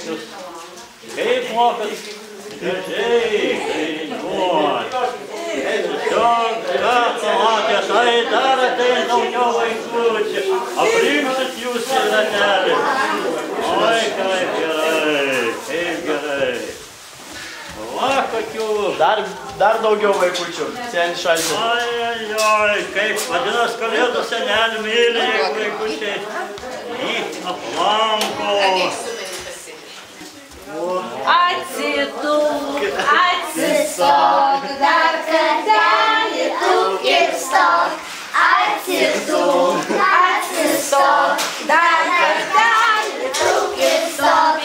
kūdikius. Kaip mokat? Gražiai dainuot. Tiesiog gyvenatės, ai dar ateina daugiau vaikučių. Aprimsit jūs į ratelį. Oi, kaip gerai, kaip gerai. Va, kokių. Dar daugiau vaikučių, seni šalčių. Oi, kaip vadinas kalėdų senelį myli, jeigu vaikučiai jį aplanko. Atsidūk, atsistok, dar kartelį tu kirstok. Atsidūk, atsistok, dar kartelį tu kirstok.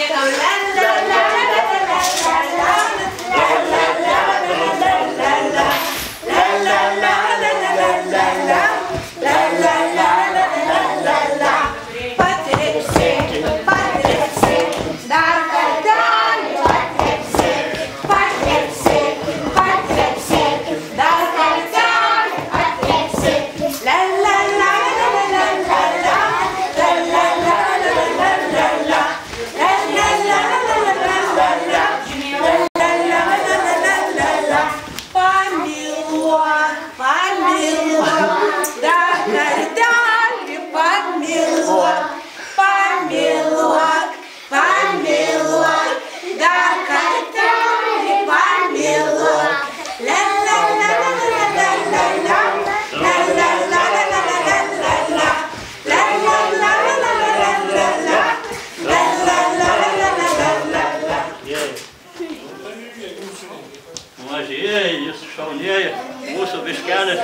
Mažieji, jūs šaunieji, mūsų biškelį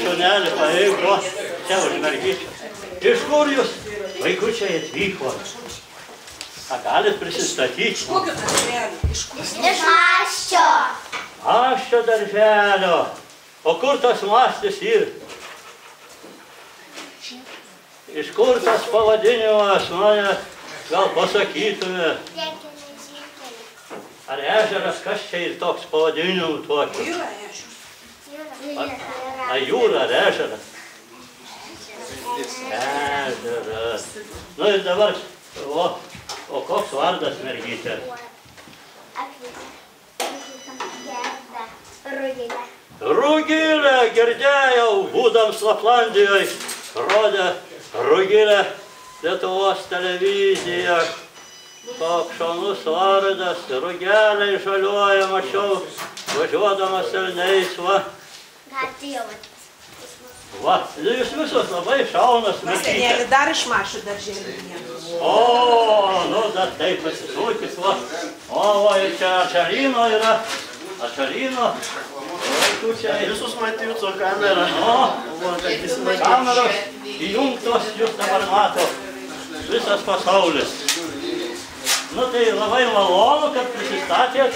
šaunelį paėgo, čia už mergyčių. Iš kur jūs, vaikučiai, atvyko? A galit prisistatyti? Iš kokio darželio? Iš Aščio. Aščio darželio. O kur tas mastis yra? Iš kur tas pavadinimas, mane gal pasakytume? Ar ežeras, kas čia ir toks pavadinimu tokio? Jūra ežeras. A jūra ar ežeras? Ežeras. Nu ir dabar, o koks vardas mergytė? Rugilė. Rugilė, girdėjau, būdams Laplandijoje, rodė Rugilė Lietuvos televizija. Toks šaunus vardas, rugeliai žaliuoja, mačiau, važiuodamas elniais, va. Va, jūs visos labai šaunas mergytė. Senelį dar iš mašų darželį vieną. O, nu, dar taip pasisūkis, va. O, va, ir čia Ačarino yra. Ačarino. Vaikučiai. Visus matytų kamerą. O, kameros įjungtos, jūs dabar mato. Visas pasaulis. Nu, tai labai malonu, kad prisistatėt.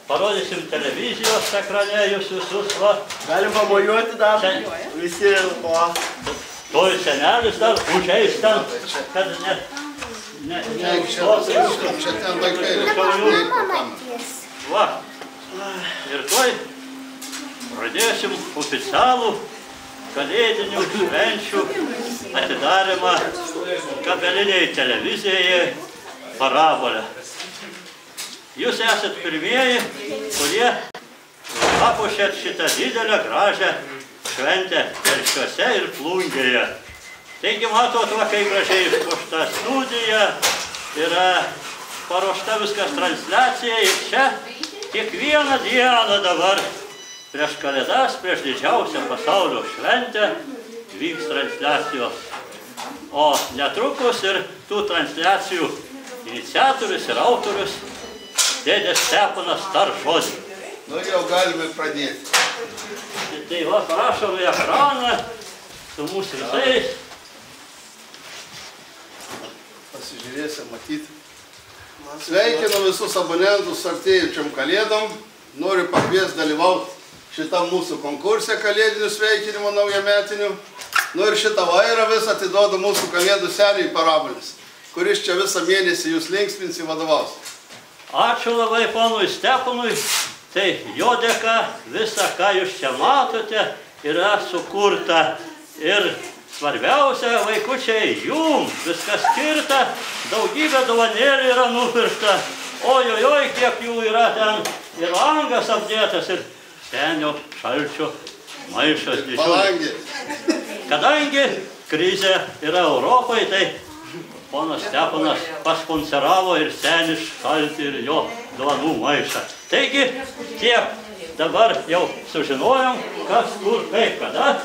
Parodysim televizijos ekrane jūs visus, va. Galim pamojuoti dar. Visi, o. Toj senelis dar užeis ten, kad ne... Čia ten vaikai. Va. Ir toj pradėsim oficialų kalėdinių švenčių atidarymą kabeliniai televizijai Parabolė. Jūs esat pirmieji, kurie papuošėt šitą didelę, gražią šventę Telšiuose ir Plungėje. Taigi matot, va, kaip gražiai išpuošta studija, yra paruošta viskas transliacija ir čia kiekvieną dieną dabar prieš kalėdas, prieš didžiausią pasaulio šventę vyks transliacijos. O netrukus ir tų transliacijų iniciatorius ir autorius dėdės Steponas tar žodį. Nu jau galime pradėti. Tai va, prašom į ekraną su mūsų visais. Pasižiūrėsim, matyti. Sveikinu visus abonentus artėjančiam kalėdom. Noriu pakviesti dalyvauti šitam mūsų konkurse kalėdinių sveikinimo naujametinių. Nu ir šitą vairą vis atiduodu mūsų kalėdų seniai Parabolis, kuris čia visą mėnesį jūs linksmins į vadovaus. Ačiū labai ponui Steponui. Tai jo dėka visa, ką jūs čia matote, yra sukurta ir svarbiausia, vaikučiai, jums viskas skirta, daugybė dovanėlių yra nupirkta. Ojojoj, kiek jų yra ten, ir langas apdėtas, ir senio šalčio maišas didžiulis. Kadangi krizė yra Europoje, tai ponas Steponas pasponseravo ir senis šaltį ir jo dovanų maišą. Taigi, tiek dabar jau sužinojom, kas, kur, kaip, kada.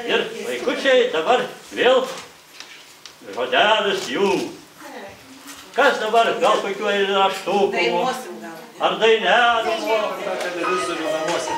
Ir vaikučiai dabar vėl žodelis jums. Kas dabar, gal kokių eilėraštukų, ar dainelų, televizorių namuose.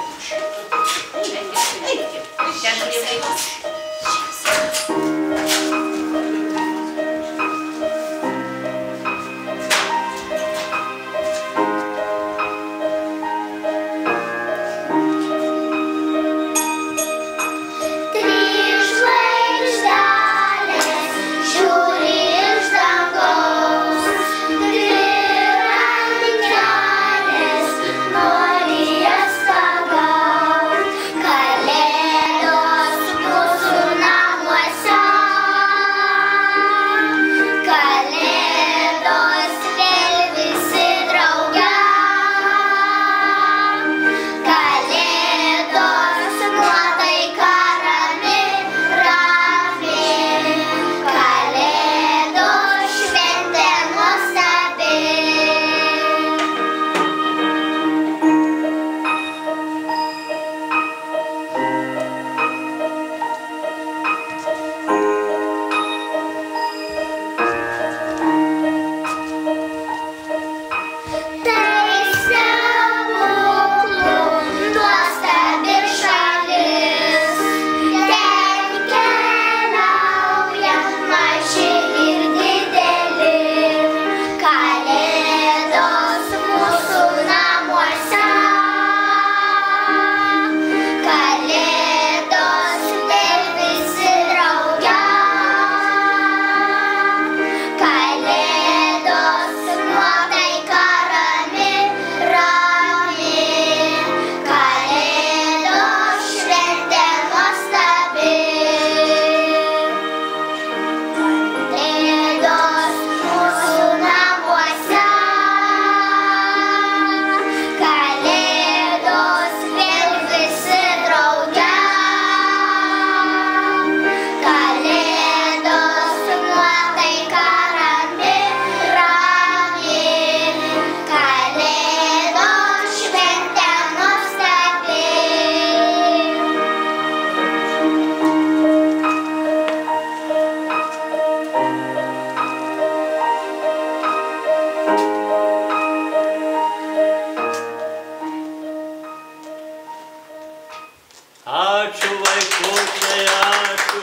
Ačiū vaikučiai, ačiū.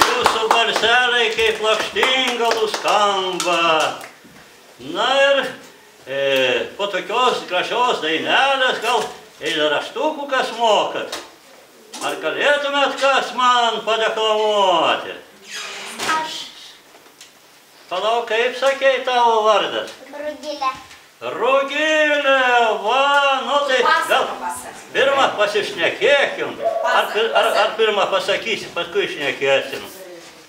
Jūsų balseliai kaip lakštingalų skamba. Na ir po tokios gražios dainelės gal eilėraštukų kas mokat. Ar galėtumėt kas man padeklamuoti? Aš. Palauk, kaip sakei tavo vardas? Rugilė. Rugilė, va, nu tai gal pirmą pasišnekėkim. Ar pirmą pasakysi, paskui šnekėsim?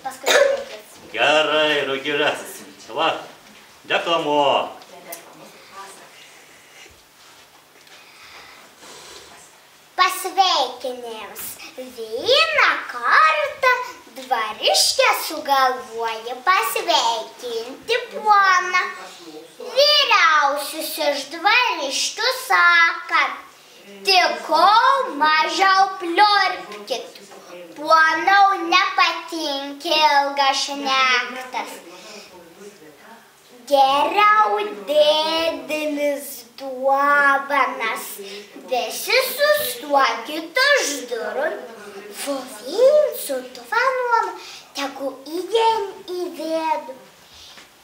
Paskui šnekėsim. Gerai, Rugilė. Va, deklamuok. Pasveikinims. Vieną kartą dvariškė sugalvoja pasveikinti poną. Vyriausius iš dvariškių sako, tikau mažiau pliurpkit, ponau nepatinka ilgas šnektas. Geriau dėdelis duobanas, visi sustokit už durų, Fofinsu dovanom, tegu įdėm į vidų.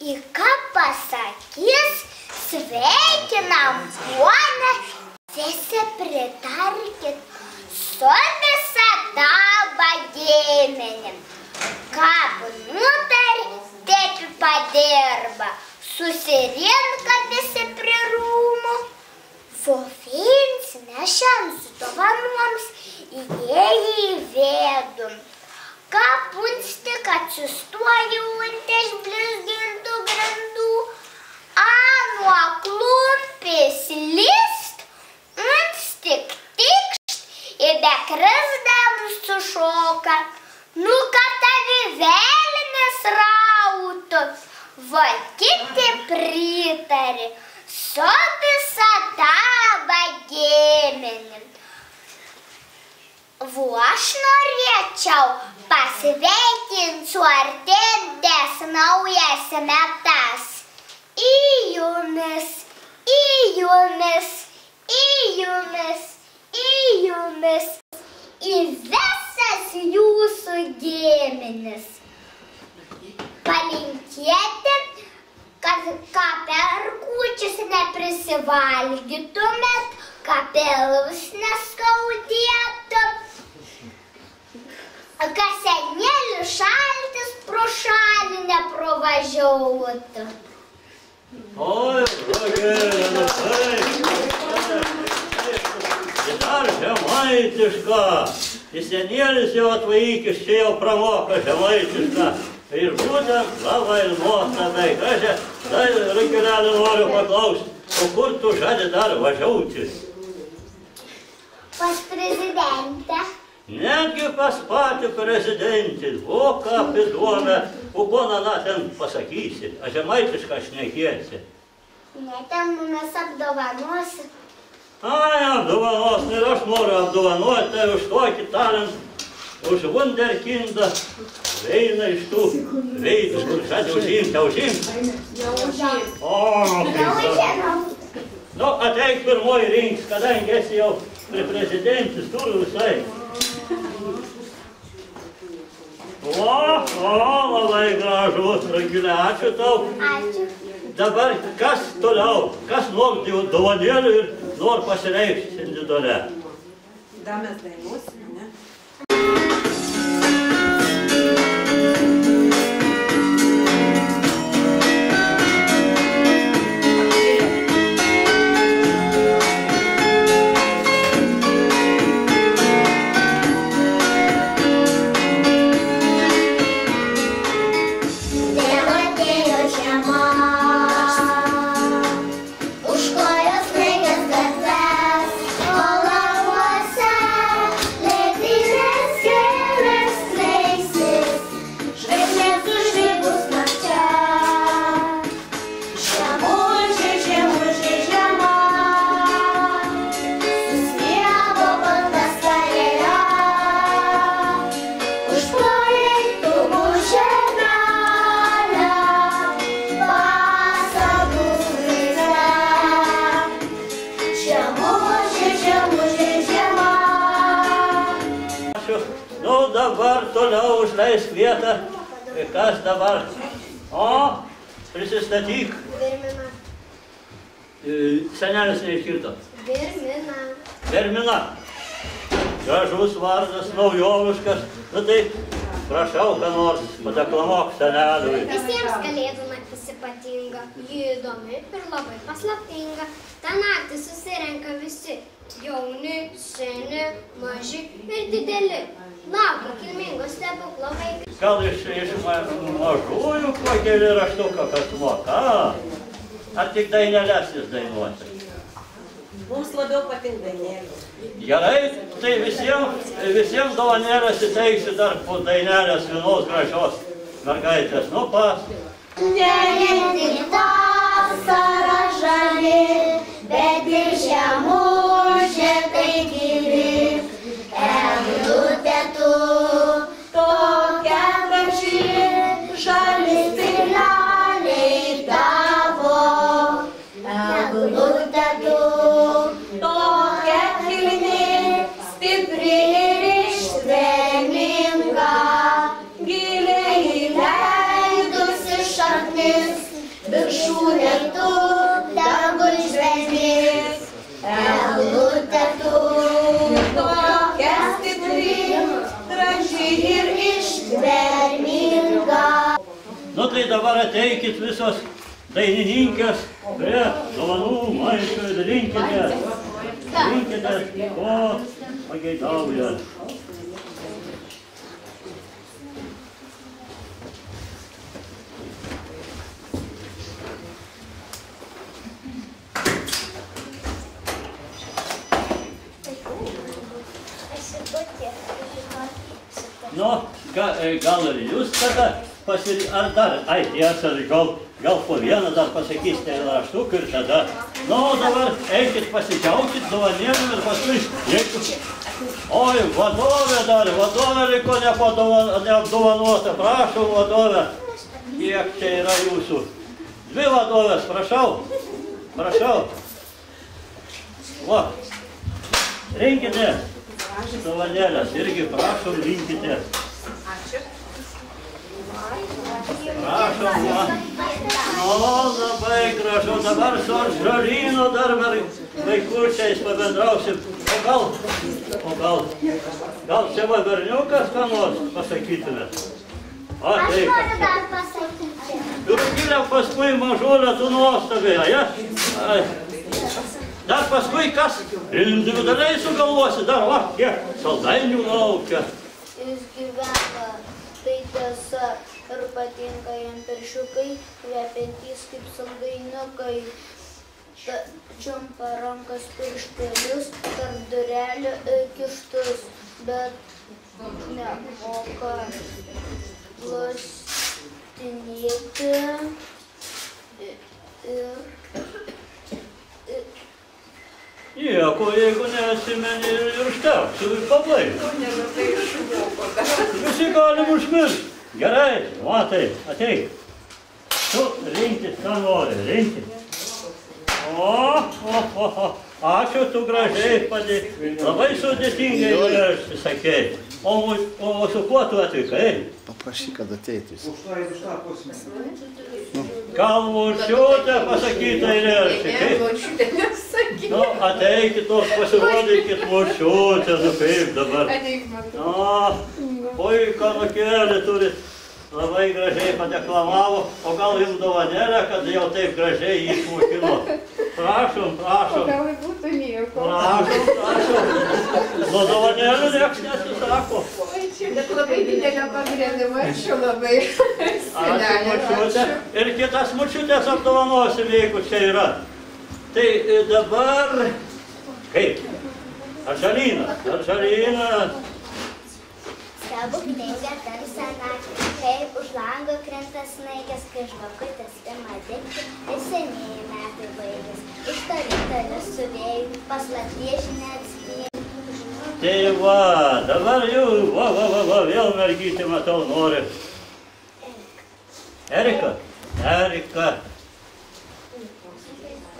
Į ką pasakys, sveikinam ponę, visi pritarkit su visa taba giminėm. Kaip nutarė, taip ir padirba. Susirinka visi prie rūmų. Fofins nešant su dovanoms įdėjo į vidų. Kapunstik atsistoju ant išblizgintų grindų, nuo klumpės list, ant stik tikšt ir be krisdamų sušoka. Nu, kad tavi velnis rautų, va kiti pritari, su visada bagėminim. Aš norėčiau pasveikinti su artėjantis naujas metas. Į jumis, į visas jūsų giminės. Palinkėti, kad ką per kūčias neprisivalgytumėt, ką pilvus neskaudėtų, kad senėlis šaltis pro šalį neprovažiuotų. Oi, Rogelė, nu taip, dar žemaitiška. Senėlis jau atvaikis, čia jau pramoka žemaitiška. Ir būtent labai nuostabai. Tai Rogelėlį noriu paklausti, o kur tu žadi dar važiauti? Pas prezidentę. Netgi pas patį prezidentį. O ką priduoda, o ko nana ten pasakysi, a žemaitišką šnekėsi. Ne, ten mumis apdovanosi. Ai, apdovanos, ir aš noriu apdovanoti, tai už tokį talentą, už wunderkindą, eina iš tų veidus, kur žadė užimti. O, kaip nu, ateik pirmoji rinks, kadangi esi jau prie prezidentis, turiu visai. O, labai gražus, Ragilė, ačiū tau. Ačiū. Dabar kas toliau, kas nori dovanėlių ir nori pasireikšti individualią? Da mes dainuosime, ne? Dabar toliau užleisk vietą. Kas dabar? O, prisistatyk. Vermina. Senelis neiškirto. Vermina. Vermina. Gražus vardas, naujoviškas. Nu tai, prašau, ką nors padeklamuok seneliui. Visiems kalėdų naktis ypatinga, ji įdomi ir labai paslaptinga. Ta naktį susirenka visi, jauni, seni, maži ir dideli. Laukia kilmingo stebuklo vaikai. Gal iš mažųjų kokį eilėraštuką kas moka? Ar tik dainelės jis dainuoti? Mums labiau patinka dainėlės. Gerai, tai visiems dovanėlės įteiksiu dar po dainelės vienos gražios mergaitės. Nu, pas. Ne tik vasara žali, bet ir žemužė tai gyvi. Eglutė tu, tokia graži, žali stileliai tavo. Eglutė tu, tokia kilni, stipri ir ištverminga, giliai įleidusi šaknis, viršūnė tu, dangui žvelgis. Eglutė tu, tokia stipri, graži ir ištverminga. Nu tai dabar ateikit visos dainininkės prie dovanų maišo ir rinkitės, ko pageidaujat. Nu, gal ir jūs tada ar dar, tiesa, gal po vieną dar pasakysite raštuką ir tada. Nu, dabar eikit pasidžiaukit dovanėm ir paskui eikit. Oi, vadovė dar, vadovė liko neapdovanota, prašau vadovė. Kiek čia yra jūsų? 2 vadovės, prašau, prašau. Va, rinkite dovanėlės, irgi prašom, rinkite. Prašom, va. O, labai gražu, dabar su Žolynu dar vaikučiais pabendrausim. Gal čia va berniukas ką nors pasakytumėt? Aš noriu dar pasakyti. Turgilė paskui mažulė tu nuostabiai, ja? Dar paskui kas? Individualiai sugalvosi, dar va, kiek saldainių laukia. Jis gyvena, tai tiesa, ir patinka jam peršiukai, kvepiantys kaip saldainiukai. Čiumpa rankas pirštelius, tarp durelių kištus, bet nemoka plastinėti ir... Nieko, jeigu neatsimeni ir užteks, ir pabaig. Visi galim užmiršti. Gerai, matai, ateik. Tu rinkis, ką nori, rinkis. Ačiū, tu gražiai padėjai. Labai sudėtingai įversti, sakei. O su kuo tu atvykai? Paprašyk, kad ateitų jis. Gal močiutė pasakyta įversti, kaip? Nu, ateikit, nors pasirodykit močiutė, nu kaip dabar. Puiką nukėlį turit. Labai gražiai padeklamavo, o gal jums dovanėlę, kad jau taip gražiai išmokino. Prašom, prašom. Gal būtų nieko. Prašom. Nuo dovanėlę nieks nesisako. Bet labai didelio pagrindimo, ačiū labai. Ačiū, močiutė. Ir kitas močiutės apdovanosim, jeigu čia yra. Tai dabar... Kaip? Ar Žolyna? Stebuklinga tamsa naktį, kaip už lango krenta snaigės, kai žvakutės ima degti, ir senieji metai baigės. Iš toli su vėju, paslapties žinia atspėjo. Tai va, dabar jau, vėl mergytė, matau, nori. Erika?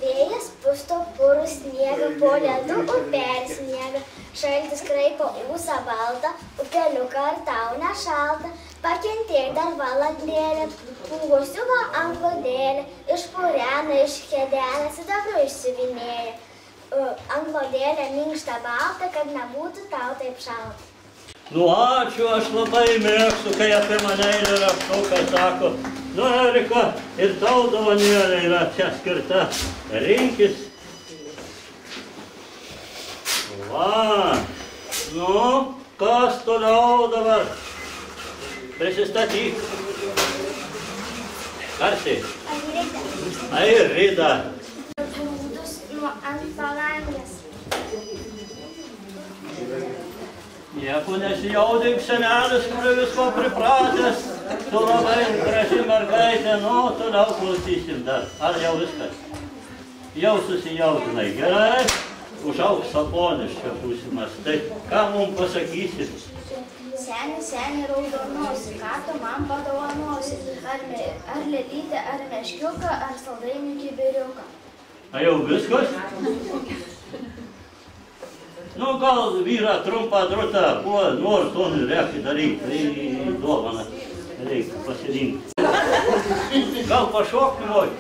Vėjas pusto purų sniegą, po ledu upelis sniegą, šaltis kraipo ūsą baltą, upeliuką ar tau nešaltą, pakentėk dar valandėlę, pūgosiuko ant klodėlę, išpurena iš kėdelės, sidabru išsiuvinėja, ant klodėlę minkštą baltą, kad nebūtų tau taip šalta. Nu, ačiū, aš labai mėgstu, kai apie mane ir raštuką sako. Nu, Erika, ir tau dovanėlė yra čia skirta. Rinkis. Va. Nu, kas toliau dabar? Prisistatyk. Garsiai. Airida. Grūdus nuo ant palangės. Nieko nesijaudink, senelis, prie visko pripratęs. Tu labai graži mergaitė, nu, toliau klausysim dar. Ar jau viskas? Jau susijaudinai, gerai? Užaugs sabonis čia būsimas. Tai ką mums pasakysi? Seni raudonosi, ką tu man padovanosi? Ar lėlytę, ar meškiuką, ar saldainių kibiriuką? A jau viskas? Nu, gal vyra trumpą drutą, kuo nors to reikia daryti, tai dovaną reikia pasirinkti. Gal pašokti nori?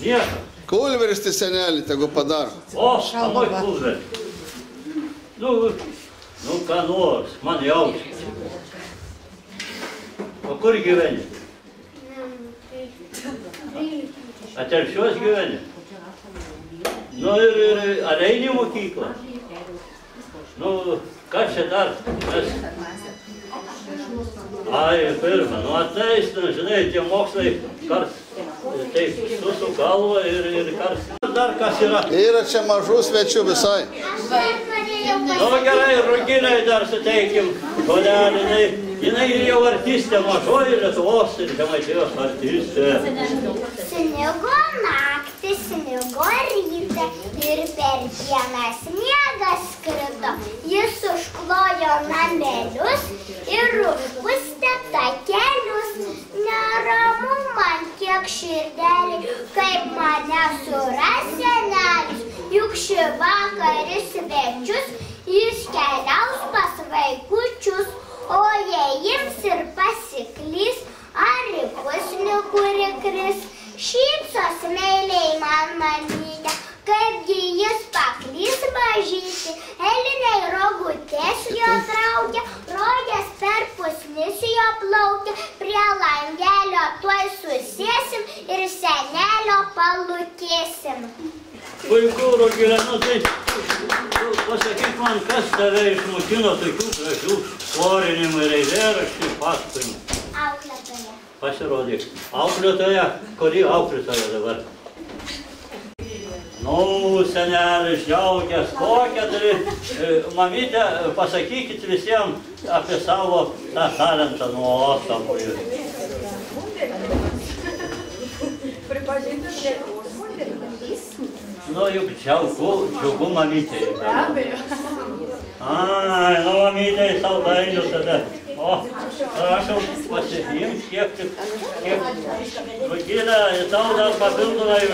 Nieko. Kulveris tai senelį, tegu padaro. O, amoj kulveris. Nu, ką nors, man jaučiasi. O kur gyveni? A Telšiuos gyveni? Nu ir ar eini į mokyklą? Nu, ką čia dar? Ai, pirma, nu atleistina, žinai, tie mokslai kart taip su galva ir kart dar kas yra. Yra čia mažų svečių visai. Aš norėjau Nu gerai, Ruginai dar suteikim žolelį. Jinai jau artistė mažoji Lietuvos ir Žemaitijos artistė. Snigo naktį, snigo rytą ir per dieną sniegas skrido. Jis užklojo namelius ir užpustė takelius. Neramu man kiek širdelį, kaip mane suras senelis. Juk šį vakarį svečius jis keliaus pas vaikučius. O jei ims ir pasiklys, ar į pusnių kuri kris, šypsos meiliai man mamytė, kaipgi jis paklys mažyti. Eliniai rogutės jo traukia, rogės per pusnis jo plaukia, prie langelio tuoj susėsim ir senelio palūkėsim. Puiku, Rugilė, nu tai pasakyk man, kas tave išmokino tokių gražių florinimų ir eilėraščių pasakojimų? Auklėtoja. Pasirodyk. Auklėtoja? Kuri auklėtoja dabar? Nu, senelis džiaugias, kokią turi. Mamytė, pasakykit visiems apie savo tą talentą nuostabų. Pripažintas Lietuvos moteris. Nu, juk džiaugu mamytei. Ai, nu mamytei saldainių tada. O, prašau, pasiimk kiek. Rugilė, tau dar papildomai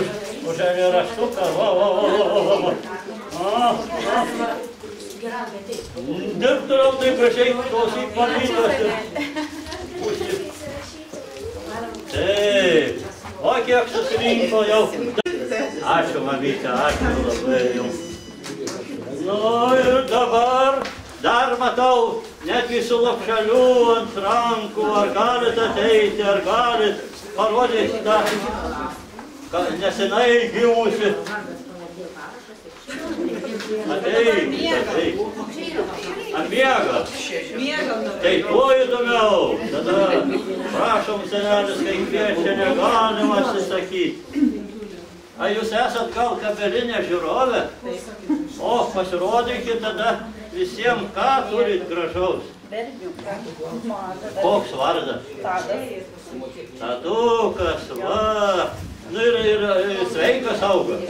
už eilėraštuką. Dirbk toliau taip prašai, klausyk mamytos. Taip, o kiek susirinko jau. Ačiū, mamytė, ačiū labai jums. Nu ir dabar dar matau, netgi su lapšeliu ant rankų, ar galit ateiti, ar galit parodyti tą nesenai gimusi. Ateikit. Ar miega? Tai kuo įdomiau. Tada prašom, senelis, kai kviečia, negalima atsisakyti. Ar jūs esat gal kabelinė žiūrovė? O, pasirodykit tada visiems, ką turit gražaus. Koks vardas? Tadukas, va. Nu ir sveikas auga.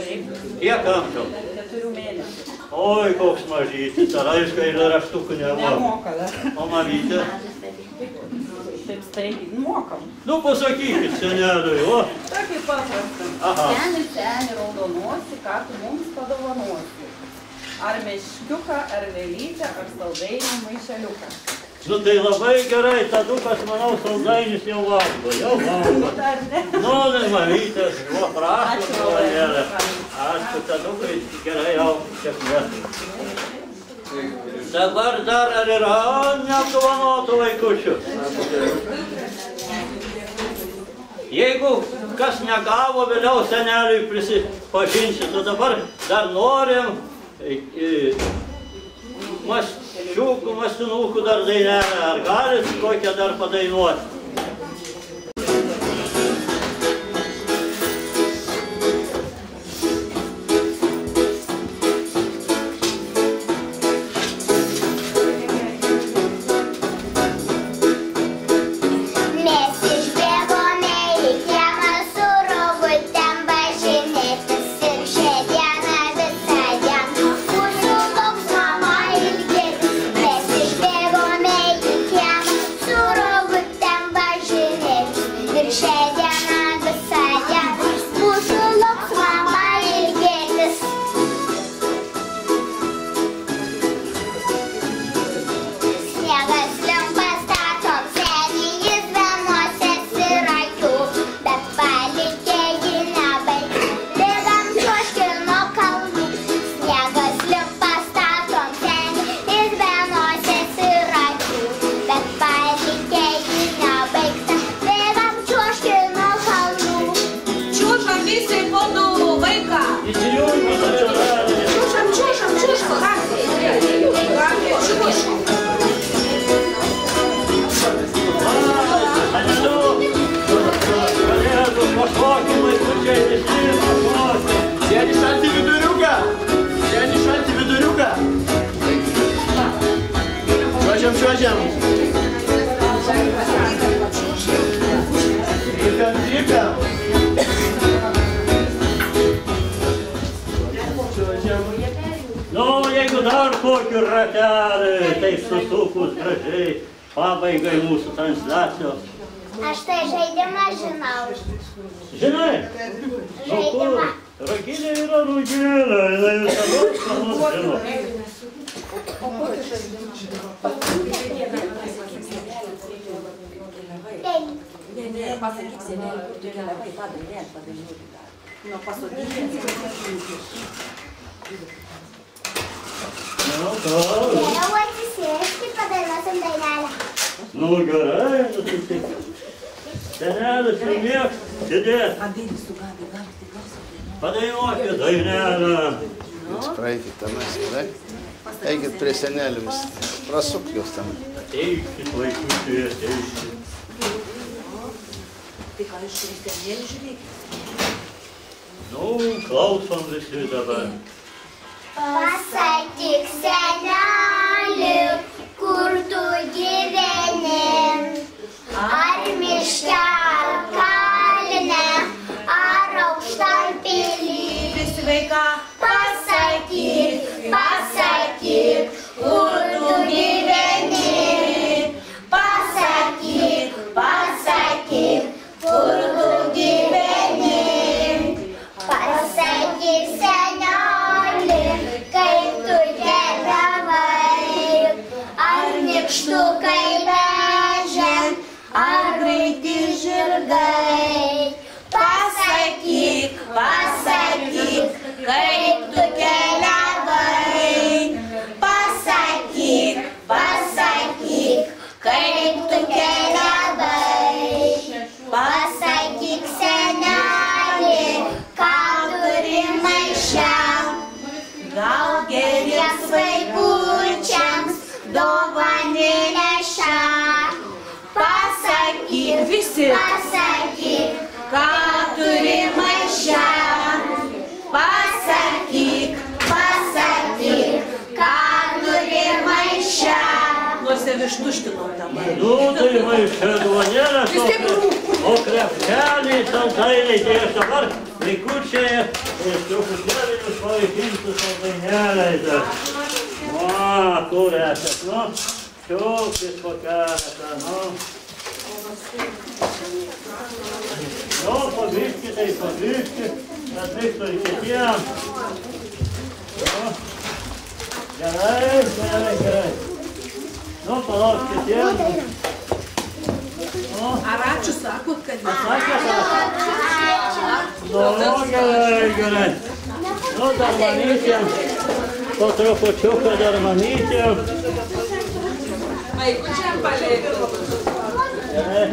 Kiek amžiaus? 4 mėnesių. Oi, koks mažytis, ar aišku, eilėraštukų nemoka. O mamytė? Taip staigiai, mokam. Nu, pasakykit, seneliui, o? Tokį paprastą. Seni, raudonosi, ką tu mums padovanosi. Ar meškiuką, ar vėlytę, ar saldainių maišeliuką. Nu, tai labai gerai, Tadukas, manau, saldainis jau valgo. Nu, tai mamytės, o prašau, kavalėlė. Ačiū, Tadukai, gerai jau šiek metų. Dabar dar ar yra neapdovanotų vaikučių? Jeigu kas negavo, vėliau seneliui prisipažinsiu, tu dabar dar norim mastinukų dar dainelę. Ar galit kokią dar padainuoti? Tam kokį ratelį, taip susukus gražiai, pabaigai mūsų transliacijos. Aš tai žaidimą žinau. Žinai? Žaidimą. Rugilė yra Rugilė, jinai visada ką nors žino. Ne, pasakyk senelį, kur tu keliavai, padainuoti. Nu, pasodinti. Geriau atsisėsti, padainuosim dainelę. Nu gerai, nu tai tik. Senelis nemėgs sėdėt. Padainuokit dainelę. Jūs praeikit tenais, gerai? Eikit prie senelėmis, prasuk jūs ten. Ateikit, vaikučiai, ateikit. Tai ką iš senelį žiūrėkit? Nu, klausom visi dabar. Pasakyk seneli, kur tu gyveni, ar miške, ar kalne, ar aukštam pily. Visi vaiką. Pasakyk, pasakyk, kur tu gyveni, pasakyk, pasakyk, kur tu gyveni, pasakyk seneli, kaip tu keliavai, ar nykštukai vežė, ar greiti žirgai. Pasakyk, pasakyk, kaip tu keliavai, pasakyk, pasakyk, kaip tu keliavai, pasakyk seneli, ką turi maiše, gal geriems vaikučiams dovanėlę šią. Pasakyk, Visi. pasakyk, Ką turi maiše, pasakyk, pasakyk, ką turi maiše. Nors ir ištuštinom dabar. Nu, tai maišė duonėlė tokia, o krepšelį saldainiai, tai aš dabar vaikučiai truputėlį jūs pavaikinsiu saldainėliai. Va, kur esat, nu, čiaukis po keletą, nu. Nu, pagrįžkit, tai pagrįžkit, bet reiktų ir kitiem. Nu, gerai, gerai, gerai. Nu, palauk kitiem. Nu, Ar ačiū sakot, kad sakėt, nu, gerai, gerai. Nu, dar mamytėm, po trupučiuką dar mamytėm. vaikučiam palėktų. Gerai.